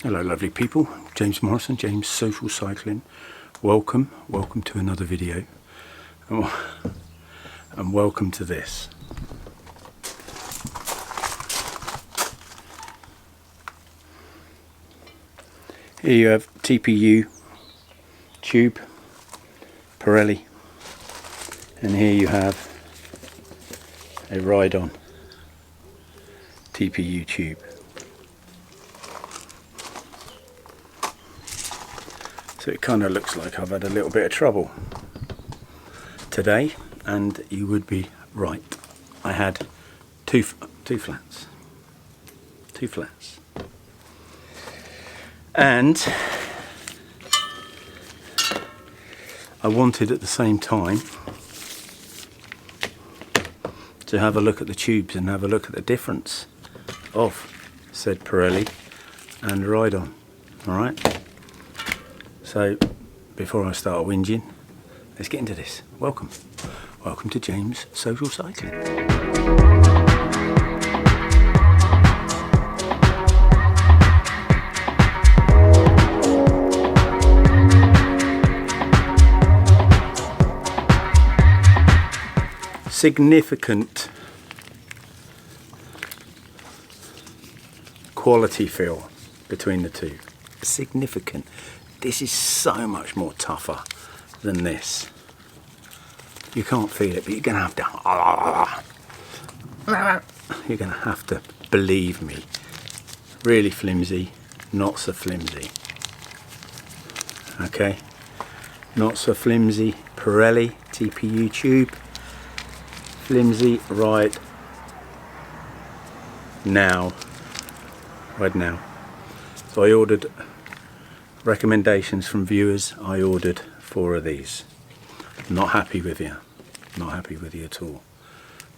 Hello lovely people, James Morrison, James Social Cycling. Welcome to another video, and welcome to this. Here you have TPU tube, Pirelli, and here you have a ride-on TPU tube. So it kind of looks like I've had a little bit of trouble today, and you would be right. I had two flats, and I wanted at the same time to have a look at the tubes and have a look at the difference of said Pirelli and ride-on. All right. So, before I start whinging, let's get into this. Welcome to James Social Cycling. Significant quality feel between the two. Significant. This is so much more tougher than this. You can't feel it, but you're gonna have to believe me. Really flimsy, not so flimsy. Okay, not so flimsy. Pirelli TPU tube. Flimsy right now. So I ordered recommendations from viewers. I ordered 4 of these. Not happy with you at all.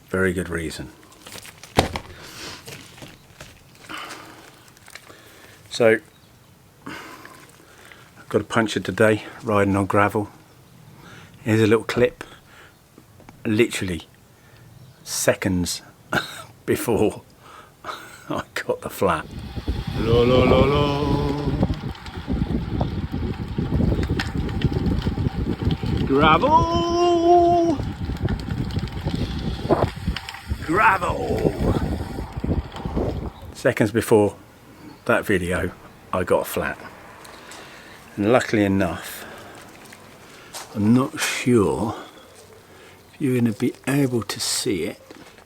Very good reason. So I've got a puncture today, riding on gravel. Here's a little clip, literally seconds before I got the flat. La la la la. Gravel! Seconds before that video, I got a flat. And luckily enough, I'm not sure if you're going to be able to see it.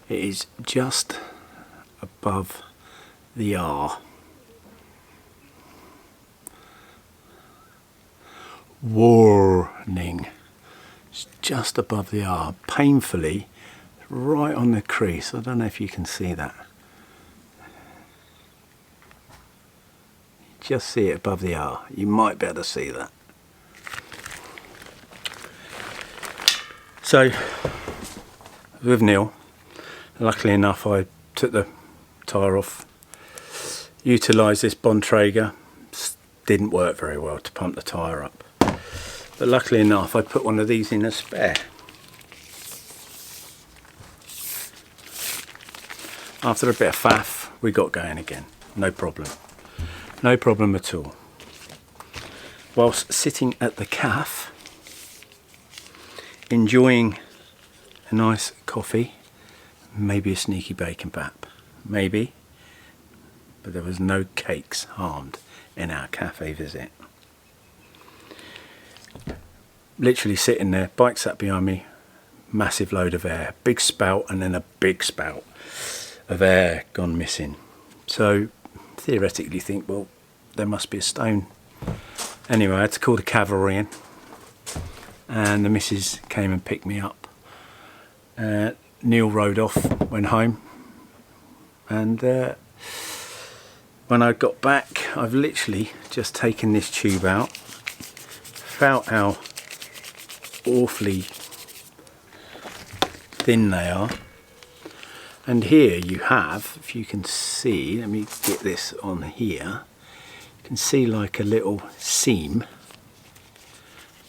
It is just above the R. Warning. It's just above the R, painfully right on the crease. I don't know if you can see that. Just see it above the R. You might be able to see that. So, with Neil, luckily enough, I took the tyre off, utilised this Bontrager. Didn't work very well to pump the tyre up. But luckily enough, I put one of these in a spare. After a bit of faff, we got going again. No problem. No problem at all. Whilst sitting at the cafe, enjoying a nice coffee, maybe a sneaky bacon bap. Maybe. But there was no cakes harmed in our cafe visit. Literally sitting there, bike sat behind me, massive load of air, big spout, and then a big spout of air gone missing. So theoretically think, well, there must be a stone. Anyway, I had to call the cavalry in, and the missus came and picked me up. Neil rode off, went home, and when I got back, I've literally just taken this tube out, felt how awfully thin they are, and here you have, if you can see, let me get this on here, you can see like a little seam,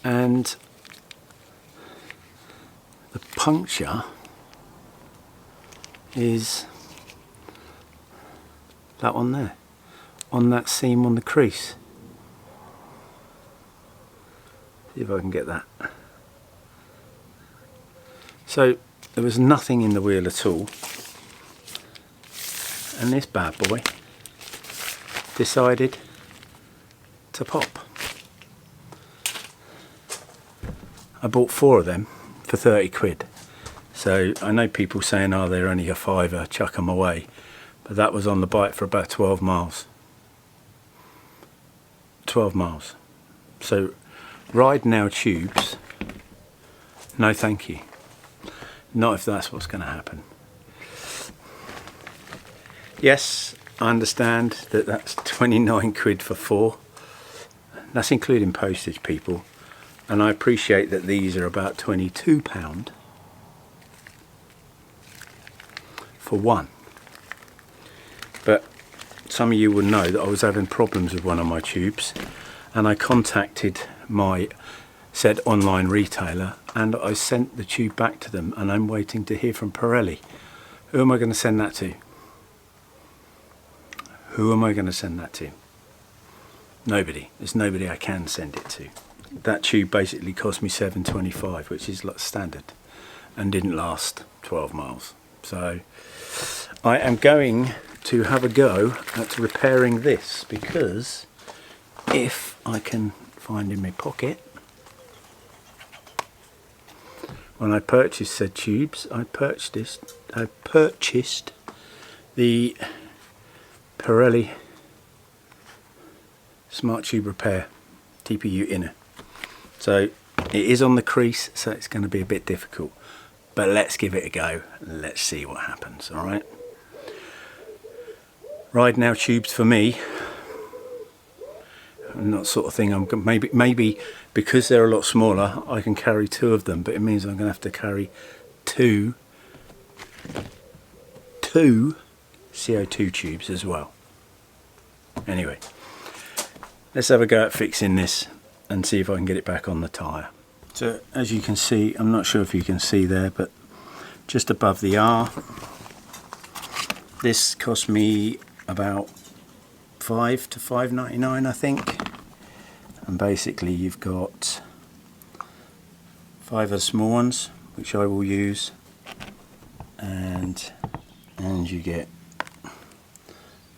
and the puncture is that one there. on that seam on the crease. See if I can get that. So there was nothing in the wheel at all, and this bad boy decided to pop. I bought 4 of them for 30 quid. So I know people saying, oh, they're only a £5, chuck them away. But that was on the bike for about 12 miles. 12 miles. So RideNow tubes, no thank you. Not if that's what's going to happen. Yes, I understand that that's 29 quid for 4. That's including postage, people. And I appreciate that these are about £22 for one. But some of you will know that I was having problems with one of my tubes, and I contacted my said online retailer and I sent the tube back to them, and I'm waiting to hear from Pirelli. Who am I going to send that to? Who am I going to send that to? Nobody. There's nobody I can send it to. That tube basically cost me £7.25, which is like standard, and didn't last 12 miles. So I am going to have a go at repairing this, because if I can find in my pocket, when I purchased said tubes, I purchased the Pirelli Smart Tube Repair TPU inner. So it is on the crease, so it's going to be a bit difficult, but let's give it a go. Let's see what happens. All right. RideNow tubes for me, not sort of thing. I'm maybe because they're a lot smaller, I can carry 2 of them, but it means I'm going to have to carry two CO2 tubes as well. Anyway, let's have a go at fixing this and see if I can get it back on the tyre. So as you can see, I'm not sure if you can see there, but just above the R, this cost me about £5 to £5.99, I think. And basically you've got 5 of the small ones, which I will use, and you get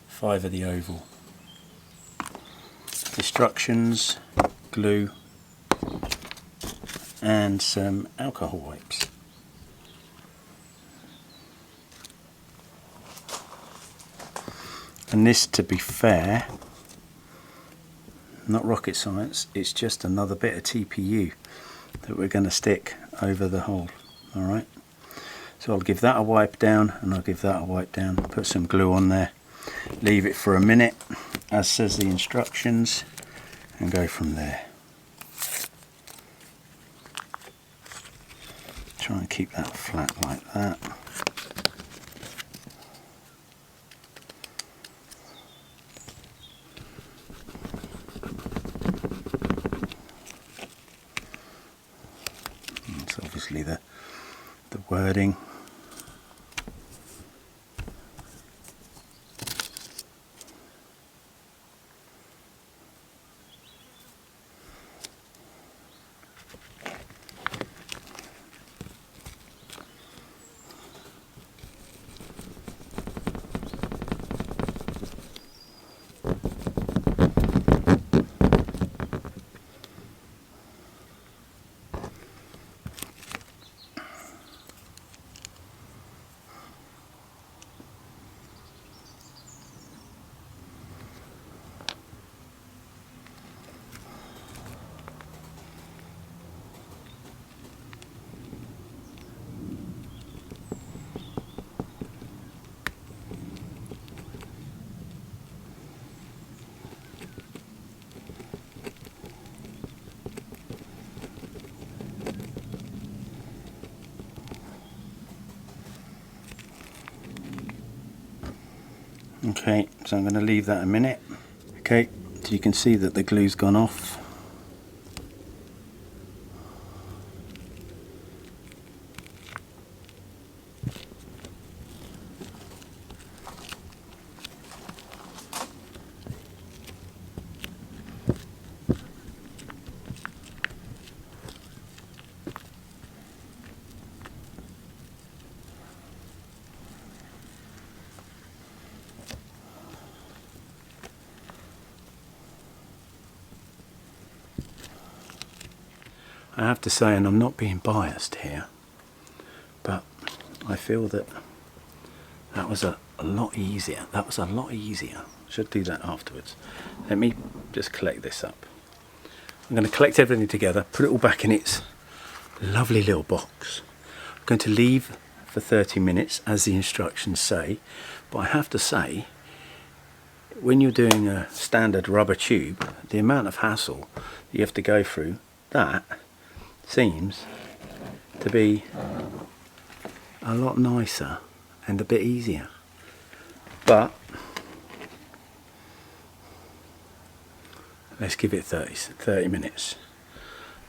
5 of the oval. Instructions, glue, and some alcohol wipes. And this, to be fair, not rocket science, it's just another bit of TPU that we're going to stick over the hole. Alright, so I'll give that a wipe down, and I'll give that a wipe down, put some glue on there, leave it for a minute as says the instructions, and go from there. Try and keep that flat like that. It's obviously the wording. Okay, so I'm going to leave that a minute. Okay, so you can see that the glue's gone off. I have to say, and I'm not being biased here, but I feel that that was a lot easier. That was a lot easier. Should do that afterwards. Let me just collect this up. I'm going to collect everything together, put it all back in its lovely little box. I'm going to leave for 30 minutes as the instructions say, but I have to say, when you're doing a standard rubber tube, the amount of hassle you have to go through, that seems to be a lot nicer and a bit easier. But let's give it 30 minutes.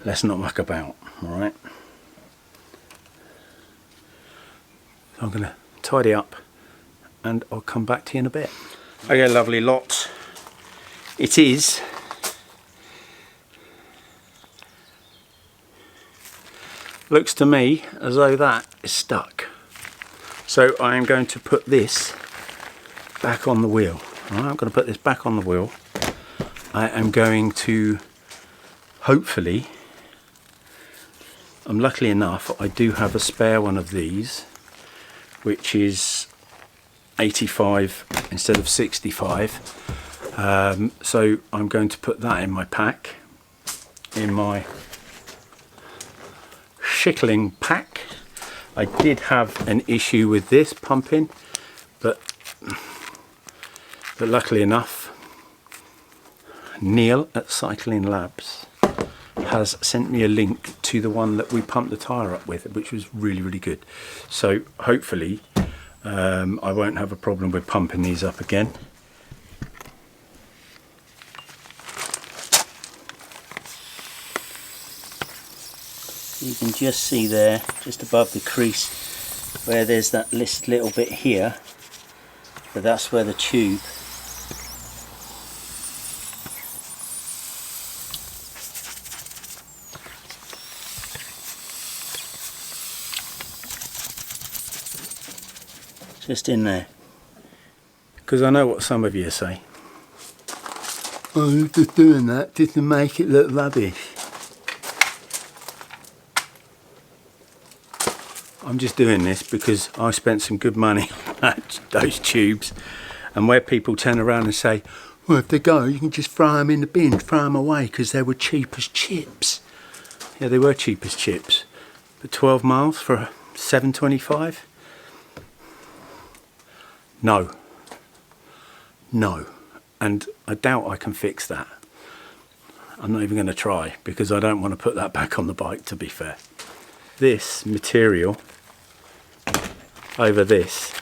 Let's not muck about, alright? So I'm going to tidy up and I'll come back to you in a bit. Okay, lovely lot. It is looks to me as though that is stuck. So I am going to put this back on the wheel. All right, I'm going to put this back on the wheel. I am going to hopefully, luckily enough, I do have a spare one of these, which is 85 instead of 65. So I'm going to put that in my pack, in my Schickling pack. I did have an issue with this pumping, but luckily enough, Neil at Cycling Labs has sent me a link to the one that we pumped the tyre up with, which was really good. So hopefully I won't have a problem with pumping these up again. You can just see there, just above the crease, where there's that little bit here, but that's where the tube just in there. Because I know what some of you say. Oh, you're just doing that just to make it look rubbish. I'm just doing this because I spent some good money on those tubes, and where people turn around and say, well, if they go, you can just throw them in the bin, throw them away because they were cheap as chips. Yeah, they were cheap as chips, but 12 miles for $7.25? No, and I doubt I can fix that. I'm not even going to try because I don't want to put that back on the bike, to be fair. This material over this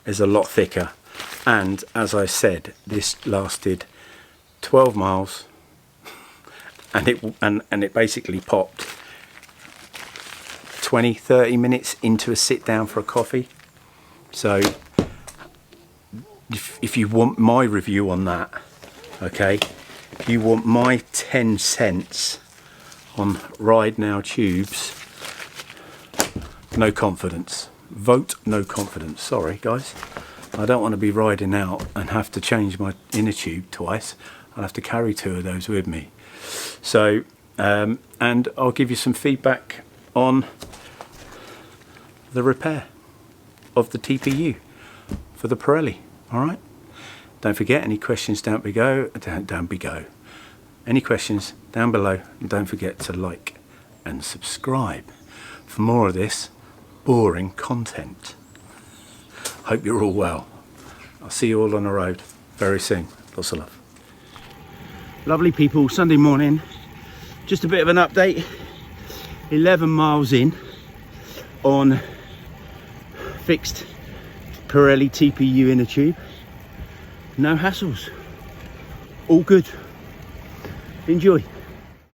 is a lot thicker, and as I said, this lasted 12 miles and it basically popped 20-30 minutes into a sit down for a coffee. So if you want my review on that, okay, if you want my 10 cents on RideNow tubes, no confidence. Vote no confidence. Sorry guys, I don't want to be riding out and have to change my inner tube twice. I'll have to carry 2 of those with me. So and I'll give you some feedback on the repair of the TPU for the Pirelli. Alright, don't forget, any questions down below, any questions down below, and don't forget to like and subscribe for more of this boring content. Hope you're all well. I'll see you all on the road very soon. Lots of love. Lovely people, Sunday morning, just a bit of an update. 11 miles in on fixed Pirelli TPU inner tube. No hassles. All good. Enjoy.